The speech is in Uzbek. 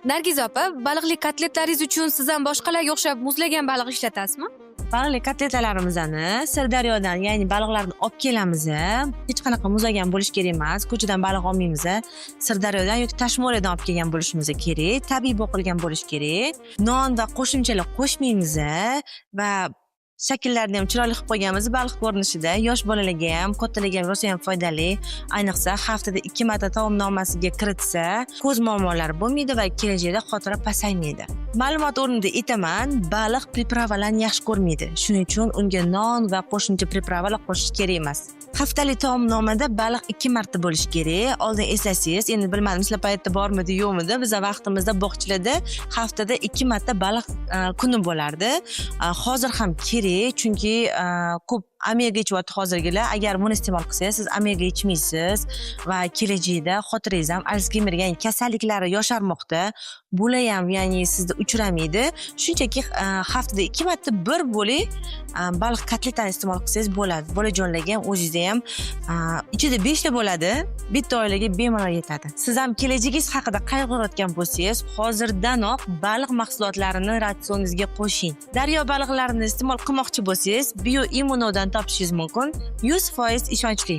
Nargiza opa, baliqli kotletlaringiz uchun siz ham boshqalarga o'xshab muzlagan baliq ishlatasizmi? Baliqli kotletlarimizni Sirdaryodan, ya'ni baliqlarni olib kelamiz. Hech qanaqa muzlagan bo'lish kerak emas. Ko'chadan baliq olmaymiz. Sirdaryodan yoki Tashmoredan olib kelgan bo'lishimiz kerak. Tabiiy boqilgan bo'lish kerak. Non va qo'shimchalar qo'shmaymiz va shakllarni ham chiroyli qilib qo'yganmiz baliq ko'rinishida. Yosh bolalarga ham, kattalarga ham rosa ham foydali. Ayniqsa haftada 2 marta taomnomasiga kiritsa, ko'z muammolari bo'lmaydi va kelajakda xotira pasaymaydi. Ma'lumot o'rnida aytaman, baliq pripravalarni yaxshi ko'rmaydi. Shuning uchun unga non va qo'shimcha pripravalar qo'shish kerak emas. Haftalik taomnomada baliq 2 marta bo'lishi kerak. Oldin eslasangiz, endi bilmadim sizlar paytda bormidi, yo'qmidi. Biz vaqtimizda bog'chalarda haftada 2 marta baliq kuni bo'lardi. Hozir ham kerak, chunki ko'p omega ichyapti hozirgilar. Agar buni iste'mol qilsangiz, siz omega ichmaysiz va kelajakda xotirangiz ham Alsgeymer, ya'ni kasalliklari yosharmoqda. Bular ham ya'ni sizda uchramaydi. Shunchaki haftada 2 marta bir bo'lik baliq kotletani iste'mol qilsangiz bo'ladi. Bolajonlarga ham, o'zingizga ham ichida 5 ta bo'ladi. Bitta oilaga bemalol yetadi. Siz ham kelajagingiz haqida qayg'urayotgan bo'lsangiz, hozirdanoq baliq mahsulotlarini ratsioningizga qo'shing. Daryo baliqlarini iste'mol qilmoqchi bo'lsangiz, Bioimmunodan topishingiz mumkin. 100% ishonchli.